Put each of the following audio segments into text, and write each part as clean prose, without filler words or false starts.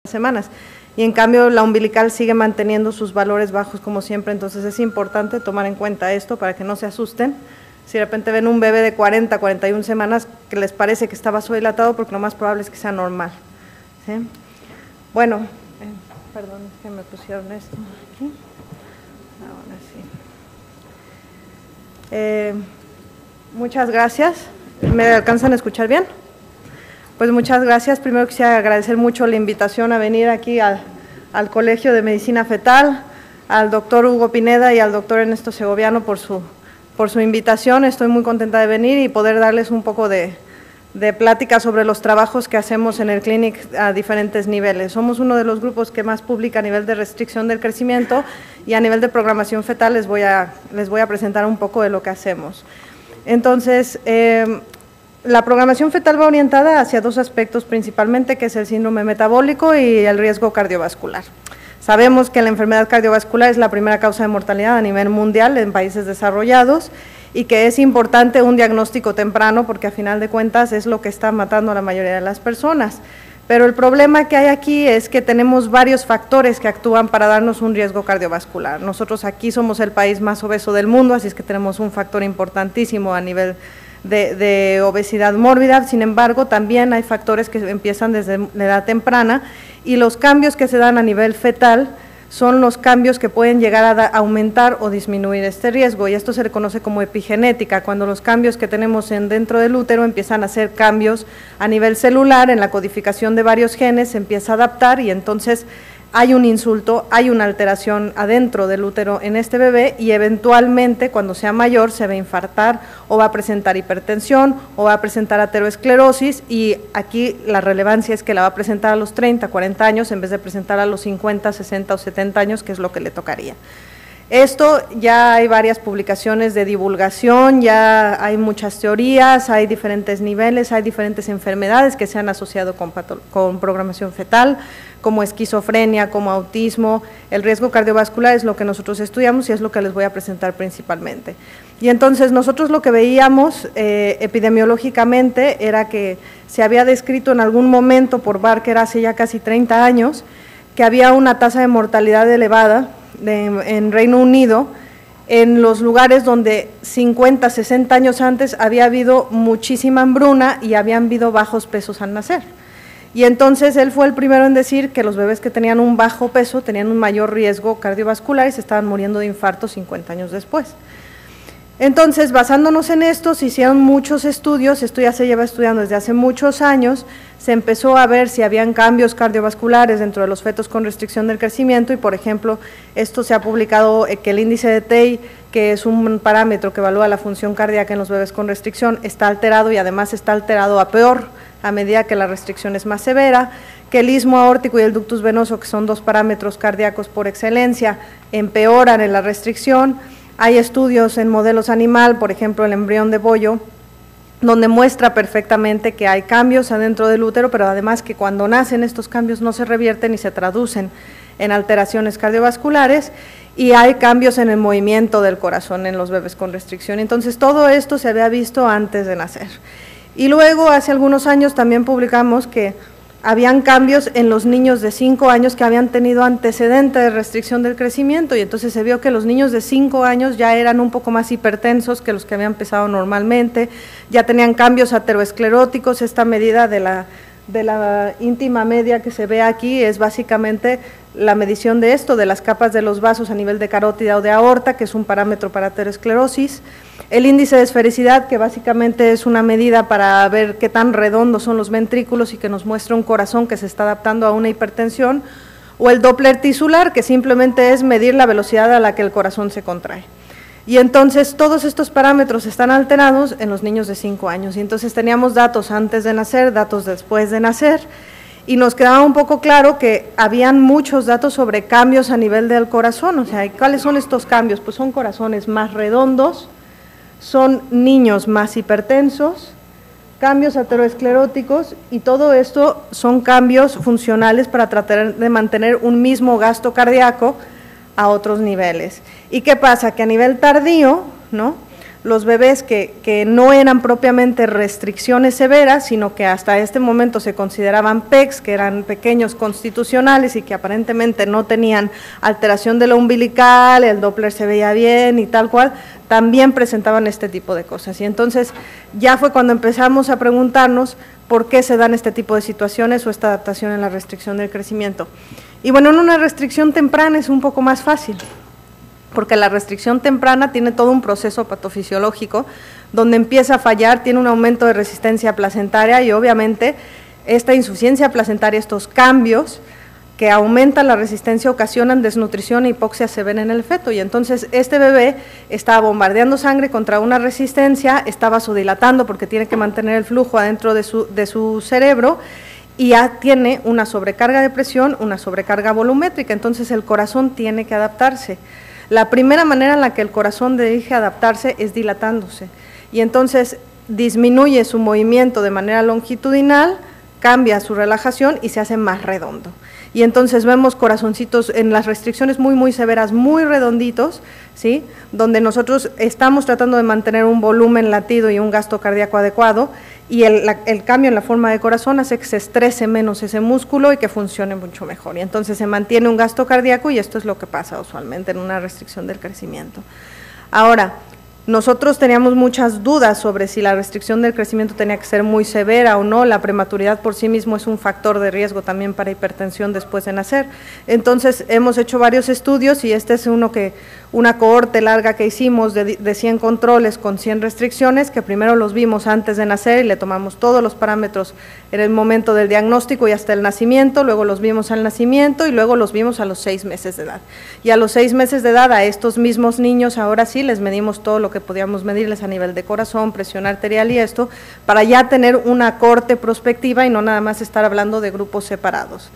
semanas. Y en cambio la umbilical sigue manteniendo sus valores bajos como siempre, entonces es importante tomar en cuenta esto para que no se asusten. Si de repente ven un bebé de 40, 41 semanas que les parece que está vasodilatado, porque lo más probable es que sea normal, ¿sí? Bueno, perdón, es que me pusieron esto aquí. Ahora sí. Muchas gracias. ¿Me alcanzan a escuchar bien? Pues muchas gracias. Primero quisiera agradecer mucho la invitación a venir aquí al Colegio de Medicina Fetal, al doctor Hugo Pineda y al doctor Ernesto Segoviano por su invitación. Estoy muy contenta de venir y poder darles un poco de plática sobre los trabajos que hacemos en el clinic a diferentes niveles. Somos uno de los grupos que más publica a nivel de restricción del crecimiento y a nivel de programación fetal les voy a presentar un poco de lo que hacemos. Entonces, la programación fetal va orientada hacia dos aspectos principalmente, que es el síndrome metabólico y el riesgo cardiovascular. Sabemos que la enfermedad cardiovascular es la primera causa de mortalidad a nivel mundial en países desarrollados y que es importante un diagnóstico temprano porque a final de cuentas es lo que está matando a la mayoría de las personas. Pero el problema que hay aquí es que tenemos varios factores que actúan para darnos un riesgo cardiovascular. Nosotros aquí somos el país más obeso del mundo, así es que tenemos un factor importantísimo a nivel de obesidad mórbida. Sin embargo, también hay factores que empiezan desde la edad temprana y los cambios que se dan a nivel fetal son los cambios que pueden llegar a aumentar o disminuir este riesgo, y esto se le conoce como epigenética, cuando los cambios que tenemos dentro del útero empiezan a hacer cambios a nivel celular, en la codificación de varios genes, se empieza a adaptar y entonces hay un insulto, hay una alteración adentro del útero en este bebé y eventualmente cuando sea mayor se va a infartar o va a presentar hipertensión o va a presentar ateroesclerosis, y aquí la relevancia es que la va a presentar a los 30, 40 años en vez de presentar a los 50, 60 o 70 años, que es lo que le tocaría. Esto ya hay varias publicaciones de divulgación, ya hay muchas teorías, hay diferentes niveles, hay diferentes enfermedades que se han asociado con programación fetal, como esquizofrenia, como autismo. El riesgo cardiovascular es lo que nosotros estudiamos y es lo que les voy a presentar principalmente. Y entonces nosotros lo que veíamos epidemiológicamente era que se había descrito en algún momento por Barker hace ya casi 30 años que había una tasa de mortalidad elevada en Reino Unido, en los lugares donde 50, 60 años antes había habido muchísima hambruna y habían habido bajos pesos al nacer. Y entonces él fue el primero en decir que los bebés que tenían un bajo peso tenían un mayor riesgo cardiovascular y se estaban muriendo de infarto 50 años después. Entonces, basándonos en esto, se hicieron muchos estudios, esto ya se lleva estudiando desde hace muchos años, se empezó a ver si habían cambios cardiovasculares dentro de los fetos con restricción del crecimiento y, por ejemplo, esto se ha publicado que el índice de TEI, que es un parámetro que evalúa la función cardíaca en los bebés con restricción, está alterado y además está alterado a peor a medida que la restricción es más severa, que el istmo aórtico y el ductus venoso, que son dos parámetros cardíacos por excelencia, empeoran en la restricción. Hay estudios en modelos animal, por ejemplo el embrión de bollo, donde muestra perfectamente que hay cambios adentro del útero, pero además que cuando nacen estos cambios no se revierten y se traducen en alteraciones cardiovasculares, y hay cambios en el movimiento del corazón en los bebés con restricción. Entonces todo esto se había visto antes de nacer. Y luego hace algunos años también publicamos que habían cambios en los niños de 5 años que habían tenido antecedente de restricción del crecimiento, y entonces se vio que los niños de 5 años ya eran un poco más hipertensos que los que habían empezado normalmente, ya tenían cambios ateroescleróticos. Esta medida de la íntima media que se ve aquí es básicamente la medición de esto, de las capas de los vasos a nivel de carótida o de aorta, que es un parámetro para aterosclerosis. El índice de esfericidad, que básicamente es una medida para ver qué tan redondos son los ventrículos y que nos muestra un corazón que se está adaptando a una hipertensión, o el Doppler tisular, que simplemente es medir la velocidad a la que el corazón se contrae. Y entonces todos estos parámetros están alterados en los niños de 5 años, y entonces teníamos datos antes de nacer, datos después de nacer, y nos quedaba un poco claro que habían muchos datos sobre cambios a nivel del corazón. O sea, ¿cuáles son estos cambios? Pues son corazones más redondos, son niños más hipertensos, cambios ateroescleróticos, y todo esto son cambios funcionales para tratar de mantener un mismo gasto cardíaco a otros niveles. ¿Y qué pasa? Que a nivel tardío, ¿no?, los bebés que no eran propiamente restricciones severas, sino que hasta este momento se consideraban PECs, que eran pequeños constitucionales y que aparentemente no tenían alteración de la umbilical, el Doppler se veía bien y tal cual, también presentaban este tipo de cosas. Y entonces ya fue cuando empezamos a preguntarnos por qué se dan este tipo de situaciones o esta adaptación en la restricción del crecimiento. Y bueno, en una restricción temprana es un poco más fácil, porque la restricción temprana tiene todo un proceso patofisiológico donde empieza a fallar, tiene un aumento de resistencia placentaria y obviamente esta insuficiencia placentaria, estos cambios que aumentan la resistencia ocasionan desnutrición e hipoxia severa en el feto y entonces este bebé está bombardeando sangre contra una resistencia, está vasodilatando porque tiene que mantener el flujo adentro de su cerebro y ya tiene una sobrecarga de presión, una sobrecarga volumétrica, entonces el corazón tiene que adaptarse. La primera manera en la que el corazón dirige adaptarse es dilatándose y entonces disminuye su movimiento de manera longitudinal, cambia su relajación y se hace más redondo. Y entonces vemos corazoncitos en las restricciones muy severas, muy redonditos, ¿sí? Donde nosotros estamos tratando de mantener un volumen latido y un gasto cardíaco adecuado y el cambio en la forma de corazón hace que se estrese menos ese músculo y que funcione mucho mejor. Y entonces se mantiene un gasto cardíaco y esto es lo que pasa usualmente en una restricción del crecimiento. Ahora, nosotros teníamos muchas dudas sobre si la restricción del crecimiento tenía que ser muy severa o no, la prematuridad por sí mismo es un factor de riesgo también para hipertensión después de nacer. Entonces hemos hecho varios estudios y este es una cohorte larga que hicimos de 100 controles con 100 restricciones, que primero los vimos antes de nacer y le tomamos todos los parámetros en el momento del diagnóstico y hasta el nacimiento, luego los vimos al nacimiento y luego los vimos a los 6 meses de edad. Y a los 6 meses de edad a estos mismos niños ahora sí les medimos todo lo que podíamos medirles a nivel de corazón, presión arterial y esto, para ya tener una corte prospectiva y no nada más estar hablando de grupos separados.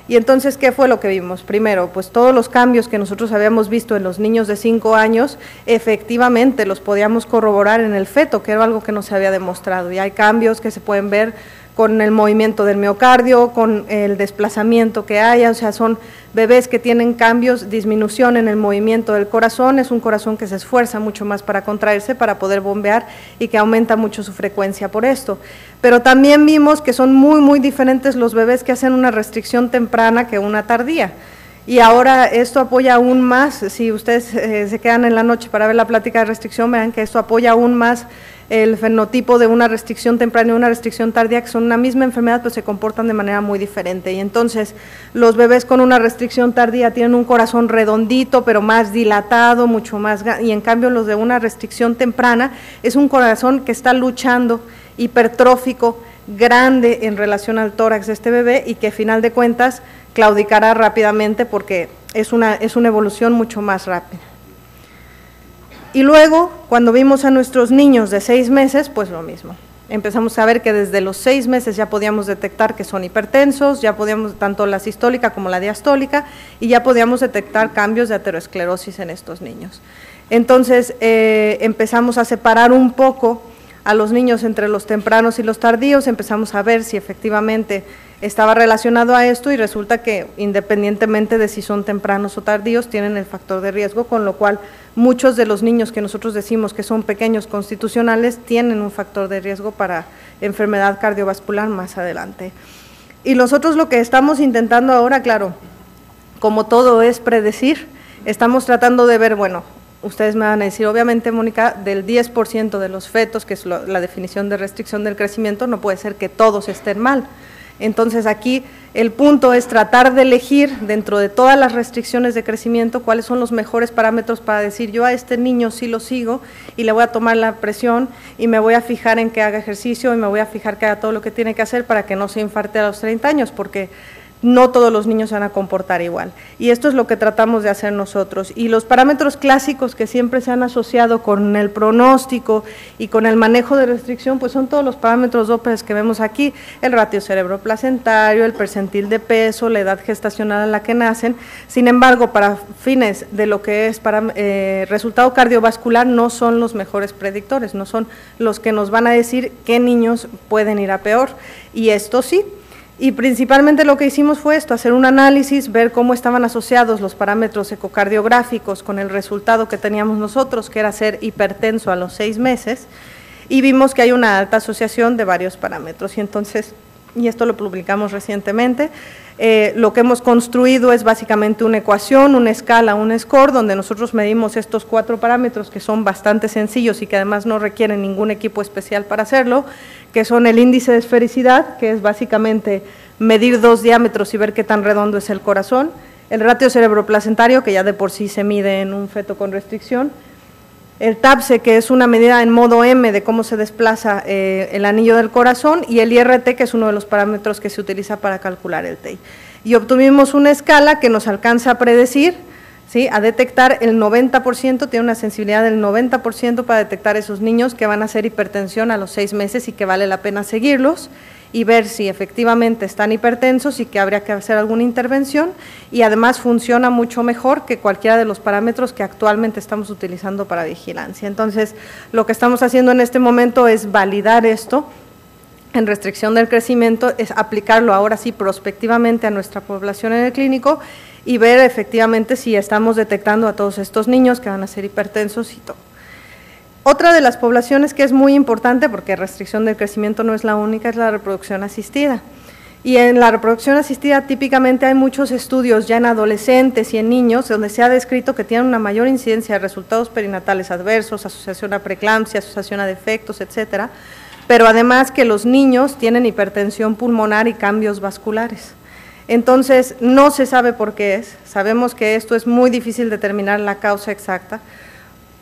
Y entonces, ¿qué fue lo que vimos? Primero, pues todos los cambios que nosotros habíamos visto en los niños de 5 años, efectivamente los podíamos corroborar en el feto, que era algo que no se había demostrado, y hay cambios que se pueden ver con el movimiento del miocardio, con el desplazamiento que haya, o sea, son bebés que tienen cambios, disminución en el movimiento del corazón, es un corazón que se esfuerza mucho más para contraerse, para poder bombear y que aumenta mucho su frecuencia por esto. Pero también vimos que son muy diferentes los bebés que hacen una restricción temprana que una tardía. Y ahora esto apoya aún más, si ustedes se quedan en la noche para ver la plática de restricción, verán que esto apoya aún más el fenotipo de una restricción temprana y una restricción tardía, que son una misma enfermedad, pero se comportan de manera muy diferente. Y entonces los bebés con una restricción tardía tienen un corazón redondito, pero más dilatado, mucho más, y en cambio los de una restricción temprana es un corazón que está luchando, hipertrófico, grande en relación al tórax de este bebé y que a final de cuentas claudicará rápidamente porque es una evolución mucho más rápida. Y luego, cuando vimos a nuestros niños de 6 meses, pues lo mismo. Empezamos a ver que desde los 6 meses ya podíamos detectar que son hipertensos, ya podíamos, tanto la sistólica como la diastólica, y ya podíamos detectar cambios de aterosclerosis en estos niños. Entonces, empezamos a separar un poco a los niños entre los tempranos y los tardíos, empezamos a ver si efectivamente estaba relacionado a esto y resulta que independientemente de si son tempranos o tardíos tienen el factor de riesgo, con lo cual muchos de los niños que nosotros decimos que son pequeños constitucionales tienen un factor de riesgo para enfermedad cardiovascular más adelante. Y nosotros lo que estamos intentando ahora, claro, como todo es predecir, estamos tratando de ver, bueno, ustedes me van a decir, obviamente, Mónica, del 10% de los fetos, que es la definición de restricción del crecimiento, no puede ser que todos estén mal. Entonces aquí el punto es tratar de elegir dentro de todas las restricciones de crecimiento cuáles son los mejores parámetros para decir yo a este niño sí lo sigo y le voy a tomar la presión y me voy a fijar en que haga ejercicio y me voy a fijar que haga todo lo que tiene que hacer para que no se infarte a los 30 años, porque no todos los niños se van a comportar igual. Y esto es lo que tratamos de hacer nosotros. Y los parámetros clásicos que siempre se han asociado con el pronóstico y con el manejo de restricción, pues son todos los parámetros Doppler que vemos aquí, el ratio cerebroplacentario, el percentil de peso, la edad gestacional en la que nacen. Sin embargo, para fines de lo que es resultado cardiovascular, no son los mejores predictores, no son los que nos van a decir qué niños pueden ir a peor. Y esto sí. Y principalmente lo que hicimos fue esto, hacer un análisis, ver cómo estaban asociados los parámetros ecocardiográficos con el resultado que teníamos nosotros, que era ser hipertenso a los 6 meses, y vimos que hay una alta asociación de varios parámetros. Y entonces, y esto lo publicamos recientemente, lo que hemos construido es básicamente una ecuación, una escala, un score, donde nosotros medimos estos 4 parámetros que son bastante sencillos y que además no requieren ningún equipo especial para hacerlo, que son el índice de esfericidad, que es básicamente medir 2 diámetros y ver qué tan redondo es el corazón, el ratio cerebroplacentario, que ya de por sí se mide en un feto con restricción, el TAPSE, que es una medida en modo M de cómo se desplaza el anillo del corazón, y el IRT, que es uno de los parámetros que se utiliza para calcular el TEI. Y obtuvimos una escala que nos alcanza a predecir, ¿sí?, a detectar el 90%, tiene una sensibilidad del 90% para detectar esos niños que van a hacer hipertensión a los 6 meses y que vale la pena seguirlos y ver si efectivamente están hipertensos y que habría que hacer alguna intervención, y además funciona mucho mejor que cualquiera de los parámetros que actualmente estamos utilizando para vigilancia. Entonces, lo que estamos haciendo en este momento es validar esto en restricción del crecimiento, es aplicarlo ahora sí prospectivamente a nuestra población en el clínico y ver efectivamente si estamos detectando a todos estos niños que van a ser hipertensos y todo. Otra de las poblaciones que es muy importante, porque restricción del crecimiento no es la única, es la reproducción asistida. Y en la reproducción asistida típicamente hay muchos estudios ya en adolescentes y en niños donde se ha descrito que tienen una mayor incidencia de resultados perinatales adversos, asociación a preeclampsia, asociación a defectos, etcétera, pero además que los niños tienen hipertensión pulmonar y cambios vasculares. Entonces, no se sabe por qué es, sabemos que esto es muy difícil determinar la causa exacta.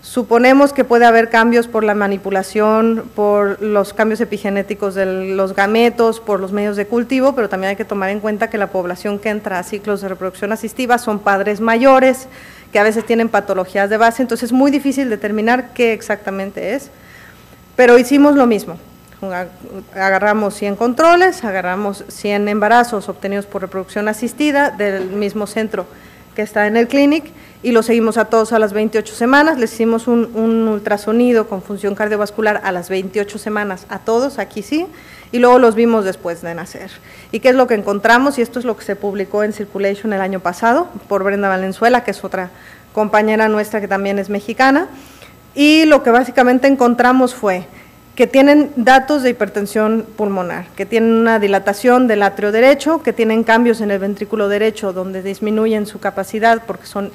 Suponemos que puede haber cambios por la manipulación, por los cambios epigenéticos de los gametos, por los medios de cultivo, pero también hay que tomar en cuenta que la población que entra a ciclos de reproducción asistida son padres mayores, que a veces tienen patologías de base, entonces es muy difícil determinar qué exactamente es, pero hicimos lo mismo. Agarramos 100 controles, agarramos 100 embarazos obtenidos por reproducción asistida del mismo centro que está en el clinic y los seguimos a todos a las 28 semanas, les hicimos un ultrasonido con función cardiovascular a las 28 semanas a todos, aquí sí, y luego los vimos después de nacer. ¿Y qué es lo que encontramos? Y esto es lo que se publicó en Circulation el año pasado por Brenda Valenzuela, que es otra compañera nuestra que también es mexicana, y lo que básicamente encontramos fue que tienen datos de hipertensión pulmonar, que tienen una dilatación del atrio derecho, que tienen cambios en el ventrículo derecho donde disminuyen su capacidad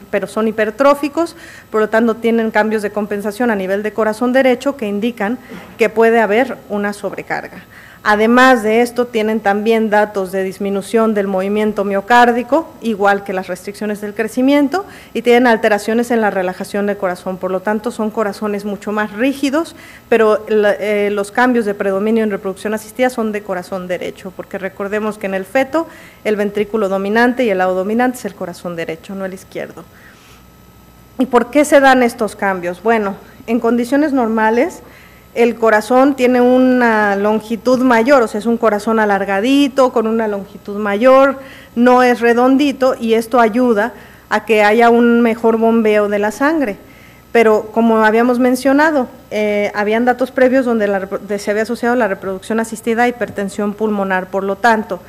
pero son hipertróficos, por lo tanto tienen cambios de compensación a nivel de corazón derecho que indican que puede haber una sobrecarga. Además de esto, tienen también datos de disminución del movimiento miocárdico, igual que las restricciones del crecimiento, y tienen alteraciones en la relajación del corazón, por lo tanto son corazones mucho más rígidos, pero los cambios de predominio en reproducción asistida son de corazón derecho, porque recordemos que en el feto el ventrículo dominante y el lado dominante es el corazón derecho, no el izquierdo. ¿Y por qué se dan estos cambios? Bueno, en condiciones normales, el corazón tiene una longitud mayor, o sea, es un corazón alargadito, con una longitud mayor, no es redondito, y esto ayuda a que haya un mejor bombeo de la sangre. Pero como habíamos mencionado, habían datos previos donde se había asociado la reproducción asistida a hipertensión pulmonar, por lo tanto,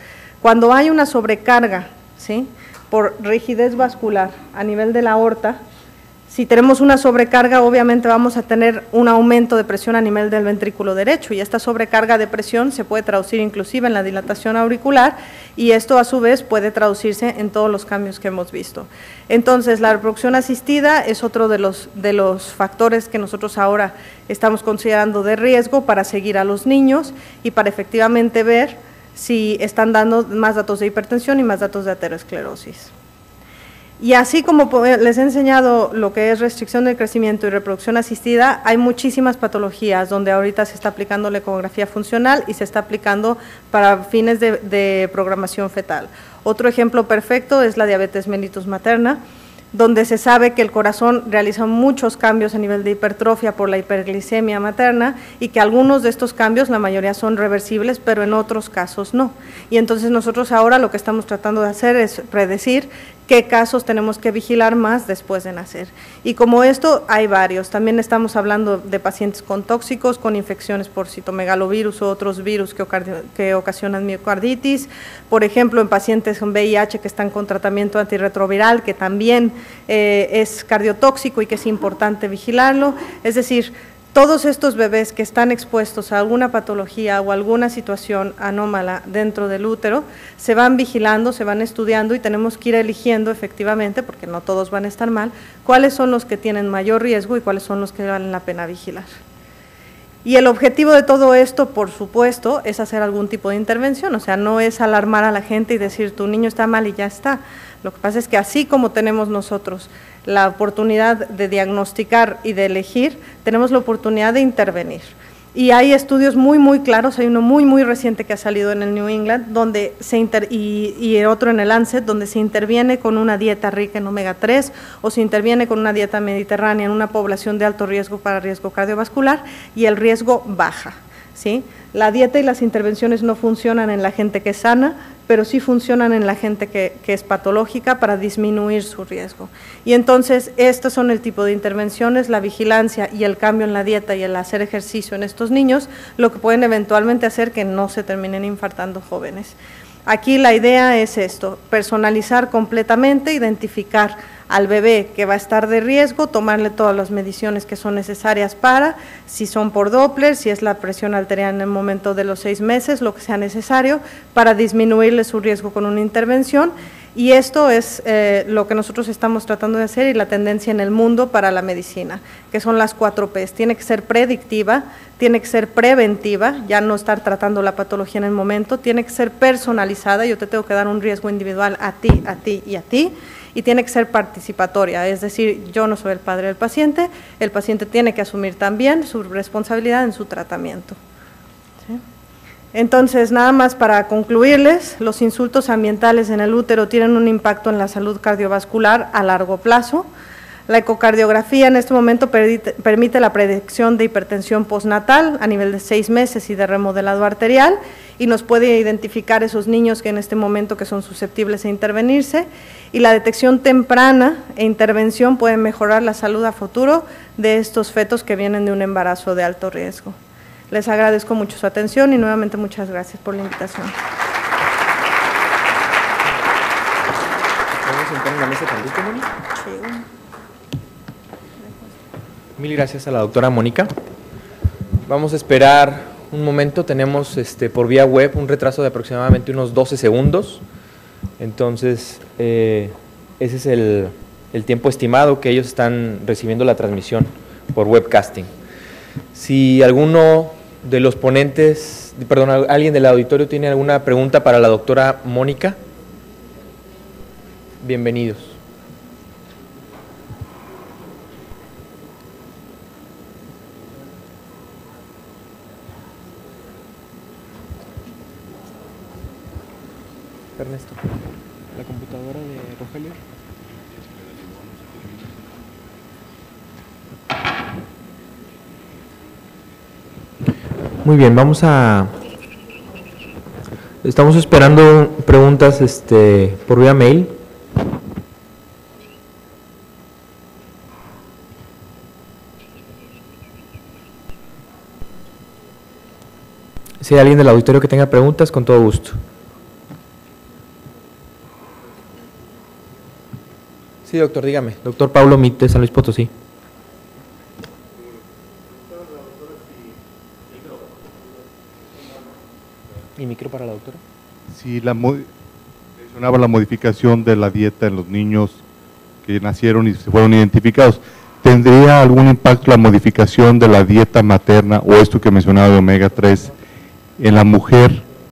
cuando hay una sobrecarga, ¿sí?, por rigidez vascular a nivel de la aorta, si tenemos una sobrecarga, obviamente vamos a tener un aumento de presión a nivel del ventrículo derecho, y esta sobrecarga de presión se puede traducir inclusive en la dilatación auricular, y esto a su vez puede traducirse en todos los cambios que hemos visto. Entonces, la reproducción asistida es otro de los factores que nosotros ahora estamos considerando de riesgo para seguir a los niños y para efectivamente ver si están dando más datos de hipertensión y más datos de aterosclerosis. Y así como les he enseñado lo que es restricción del crecimiento y reproducción asistida, hay muchísimas patologías donde ahorita se está aplicando la ecografía funcional y se está aplicando para fines de programación fetal. Otro ejemplo perfecto es la diabetes mellitus materna, donde se sabe que el corazón realiza muchos cambios a nivel de hipertrofia por la hiperglicemia materna y que algunos de estos cambios, la mayoría son reversibles, pero en otros casos no. Y entonces nosotros ahora lo que estamos tratando de hacer es predecir qué casos tenemos que vigilar más después de nacer. Y como esto hay varios, también estamos hablando de pacientes con tóxicos, con infecciones por citomegalovirus o otros virus que ocasionan miocarditis, por ejemplo en pacientes con VIH que están con tratamiento antirretroviral, que también es cardiotóxico y que es importante vigilarlo, es decir, todos estos bebés que están expuestos a alguna patología o alguna situación anómala dentro del útero, se van vigilando, se van estudiando y tenemos que ir eligiendo efectivamente, porque no todos van a estar mal, cuáles son los que tienen mayor riesgo y cuáles son los que valen la pena vigilar. Y el objetivo de todo esto, por supuesto, es hacer algún tipo de intervención, o sea, no es alarmar a la gente y decir tu niño está mal y ya está. Lo que pasa es que así como tenemos nosotros la oportunidad de diagnosticar y de elegir, tenemos la oportunidad de intervenir. Y hay estudios muy claros, hay uno muy reciente que ha salido en el New England, donde y otro en el Lancet, donde se interviene con una dieta rica en omega 3 o se interviene con una dieta mediterránea en una población de alto riesgo para riesgo cardiovascular y el riesgo baja, ¿sí? La dieta y las intervenciones no funcionan en la gente que es sana, pero sí funcionan en la gente que es patológica para disminuir su riesgo. Y entonces, estos son el tipo de intervenciones, la vigilancia y el cambio en la dieta y el hacer ejercicio en estos niños, lo que pueden eventualmente hacer que no se terminen infartando jóvenes. Aquí la idea es esto, personalizar completamente, identificar al bebé que va a estar de riesgo, tomarle todas las mediciones que son necesarias para, si son por Doppler, si es la presión arterial en el momento de los 6 meses, lo que sea necesario para disminuirle su riesgo con una intervención. Y esto es lo que nosotros estamos tratando de hacer y la tendencia en el mundo para la medicina, que son las 4 P's. Tiene que ser predictiva, tiene que ser preventiva, ya no estar tratando la patología en el momento, tiene que ser personalizada, yo te tengo que dar un riesgo individual a ti y a ti, y tiene que ser participatoria, es decir, yo no soy el padre del paciente, el paciente tiene que asumir también su responsabilidad en su tratamiento. ¿Sí? Entonces, nada más para concluirles, los insultos ambientales en el útero tienen un impacto en la salud cardiovascular a largo plazo. La ecocardiografía en este momento permite la predicción de hipertensión postnatal a nivel de 6 meses y de remodelado arterial y nos puede identificar esos niños que en este momento que son susceptibles a intervenirse, y la detección temprana e intervención pueden mejorar la salud a futuro de estos fetos que vienen de un embarazo de alto riesgo. Les agradezco mucho su atención y nuevamente muchas gracias por la invitación. ¿Vamos a sentar en la mesa tantito, Mónica? Sí. Mil gracias a la doctora Mónica. Vamos a esperar un momento, tenemos por vía web un retraso de aproximadamente unos 12 segundos, entonces ese es el tiempo estimado que ellos están recibiendo la transmisión por webcasting. Si alguno de los ponentes, perdón, alguien del auditorio tiene alguna pregunta para la doctora Mónica, bienvenidos. Ernesto, la computadora de Rogelio. Muy bien, estamos esperando preguntas por vía mail. Si hay alguien del auditorio que tenga preguntas, con todo gusto. Sí, doctor, dígame. Doctor Pablo Mit, de San Luis Potosí. ¿Y micro para la doctora? Sí, mencionaba la modificación de la dieta en los niños que nacieron y se fueron identificados. ¿Tendría algún impacto la modificación de la dieta materna o esto que mencionaba de omega 3 en la mujer